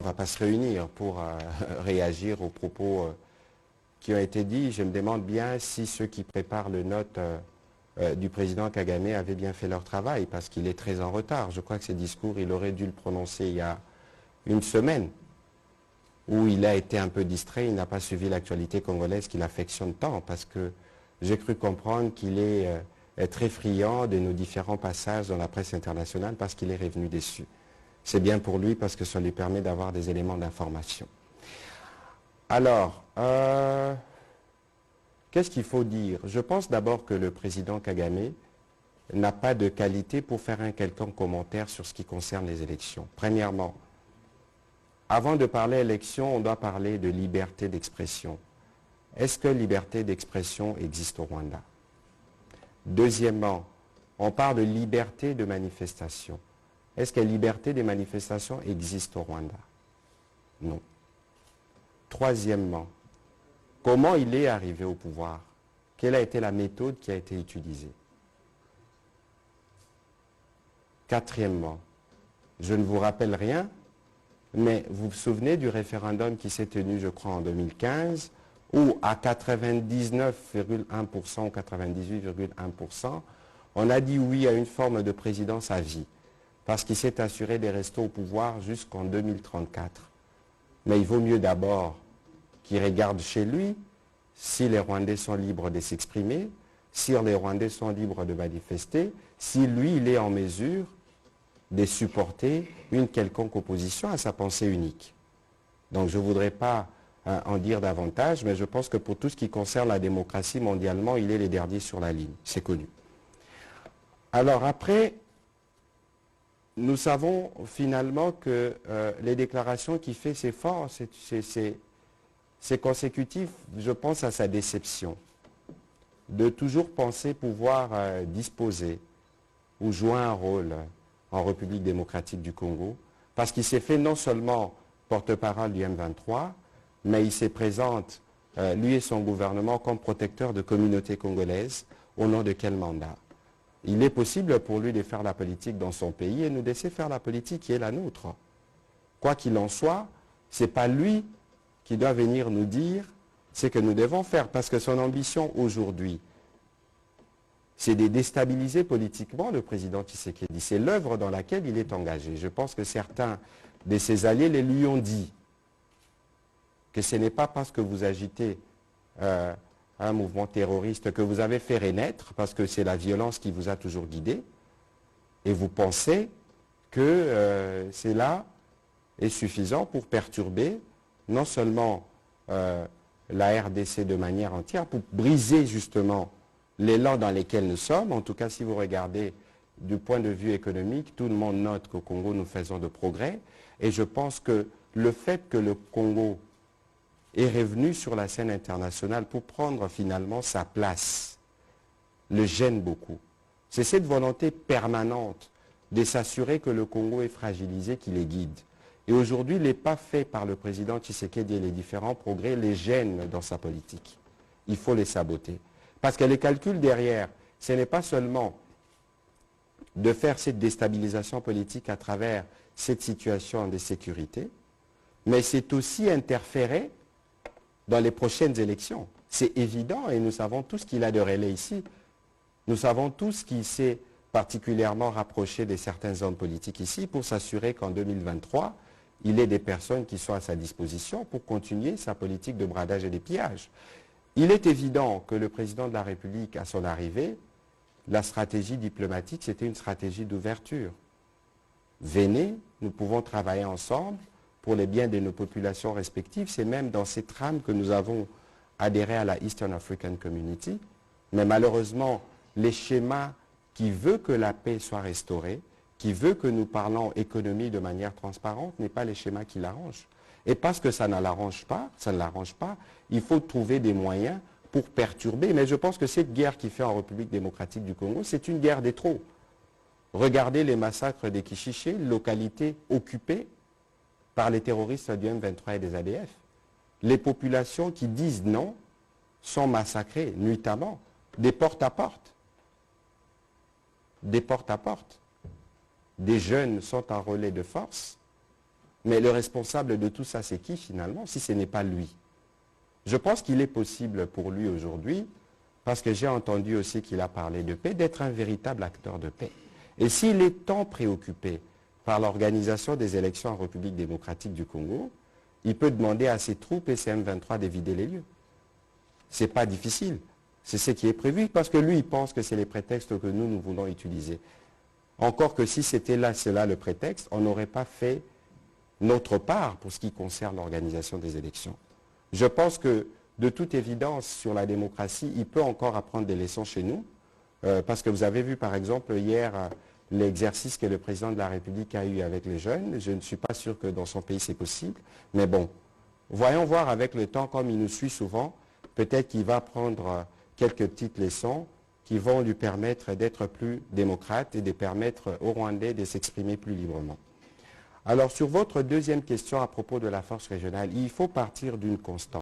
On ne va pas se réunir pour réagir aux propos qui ont été dits. Je me demande bien si ceux qui préparent le note du président Kagame avaient bien fait leur travail, parce qu'il est très en retard. Je crois que ces discours, il aurait dû le prononcer il y a une semaine, où il a été un peu distrait, il n'a pas suivi l'actualité congolaise qu'il affectionne tant, parce que j'ai cru comprendre qu'il est très friand de nos différents passages dans la presse internationale, parce qu'il est revenu déçu. C'est bien pour lui parce que ça lui permet d'avoir des éléments d'information. Alors, qu'est-ce qu'il faut dire? Je pense d'abord que le président Kagame n'a pas de qualité pour faire un quelconque commentaire sur ce qui concerne les élections. Premièrement, avant de parler élections, on doit parler de liberté d'expression. Est-ce que liberté d'expression existe au Rwanda? Deuxièmement, on parle de liberté de manifestation. Est-ce que la liberté des manifestations existe au Rwanda? Non. Troisièmement, comment il est arrivé au pouvoir? Quelle a été la méthode qui a été utilisée? Quatrièmement, je ne vous rappelle rien, mais vous vous souvenez du référendum qui s'est tenu, je crois, en 2015, où à 99,1% ou 98,1%, on a dit oui à une forme de présidence à vie, parce qu'il s'est assuré de rester au pouvoir jusqu'en 2034. Mais il vaut mieux d'abord qu'il regarde chez lui si les Rwandais sont libres de s'exprimer, si les Rwandais sont libres de manifester, si lui, il est en mesure de supporter une quelconque opposition à sa pensée unique. Donc je ne voudrais pas en dire davantage, mais je pense que pour tout ce qui concerne la démocratie mondialement, il est le dernier sur la ligne, c'est connu. Alors après, nous savons finalement que les déclarations qu'il fait, c'est fort, c'est consécutif, je pense, à sa déception, de toujours penser pouvoir disposer ou jouer un rôle en République démocratique du Congo, parce qu'il s'est fait non seulement porte-parole du M23, mais il se présente, lui et son gouvernement, comme protecteur de communautés congolaises. Au nom de quel mandat? Il est possible pour lui de faire la politique dans son pays et nous laisser faire la politique qui est la nôtre. Quoi qu'il en soit, ce n'est pas lui qui doit venir nous dire ce que nous devons faire, parce que son ambition aujourd'hui, c'est de déstabiliser politiquement le président Tshisekedi. C'est l'œuvre dans laquelle il est engagé. Je pense que certains de ses alliés les lui ont dit que ce n'est pas parce que vous agitez un mouvement terroriste que vous avez fait renaître, parce que c'est la violence qui vous a toujours guidé, et vous pensez que cela est suffisant pour perturber non seulement la RDC de manière entière, pour briser justement l'élan dans lequel nous sommes. En tout cas, si vous regardez du point de vue économique, tout le monde note qu'au Congo, nous faisons de progrès. Et je pense que le fait que le Congo est revenu sur la scène internationale pour prendre finalement sa place le gêne beaucoup. C'est cette volonté permanente de s'assurer que le Congo est fragilisé qui les guide. Et aujourd'hui, les pas faits par le président Tshisekedi et les différents progrès les gênent dans sa politique. Il faut les saboter. Parce que les calculs derrière, ce n'est pas seulement de faire cette déstabilisation politique à travers cette situation de sécurité, mais c'est aussi interférer dans les prochaines élections. C'est évident et nous savons tous qu'il a de relais ici. Nous savons tous qu'il s'est particulièrement rapproché de certains hommes politiques ici pour s'assurer qu'en 2023, il ait des personnes qui sont à sa disposition pour continuer sa politique de bradage et de pillage. Il est évident que le président de la République, à son arrivée, la stratégie diplomatique, c'était une stratégie d'ouverture. Venez, nous pouvons travailler ensemble pour les biens de nos populations respectives. C'est même dans cette trame que nous avons adhéré à la Eastern African Community. Mais malheureusement, les schémas qui veulent que la paix soit restaurée, qui veulent que nous parlons économie de manière transparente, n'est pas les schémas qui l'arrangent. Et parce que ça ne l'arrange pas, il faut trouver des moyens pour perturber. Mais je pense que cette guerre qui fait en République démocratique du Congo, c'est une guerre des trop. Regardez les massacres des Kishiché, localités occupées par les terroristes du M23 et des ADF. Les populations qui disent non sont massacrées nuitamment, des porte à porte. Des porte à porte. Des jeunes sont en relais de force Mais le responsable de tout ça, c'est qui finalement, si ce n'est pas lui? Je pense qu'il est possible pour lui aujourd'hui, parce que j'ai entendu aussi qu'il a parlé de paix, d'être un véritable acteur de paix. Et s'il est tant préoccupé par l'organisation des élections en République démocratique du Congo, il peut demander à ses troupes et ses M23 de vider les lieux. Ce n'est pas difficile. C'est ce qui est prévu, parce que lui, il pense que c'est les prétextes que nous voulons utiliser. Encore que si c'était là, cela le prétexte, on n'aurait pas fait notre part pour ce qui concerne l'organisation des élections. Je pense que, de toute évidence, sur la démocratie, il peut encore apprendre des leçons chez nous, parce que vous avez vu, par exemple, hier, l'exercice que le président de la République a eu avec les jeunes. Je ne suis pas sûr que dans son pays c'est possible, mais bon, voyons voir avec le temps, comme il nous suit souvent, peut-être qu'il va prendre quelques petites leçons qui vont lui permettre d'être plus démocrate et de permettre aux Rwandais de s'exprimer plus librement. Alors, sur votre deuxième question à propos de la force régionale, il faut partir d'une constante.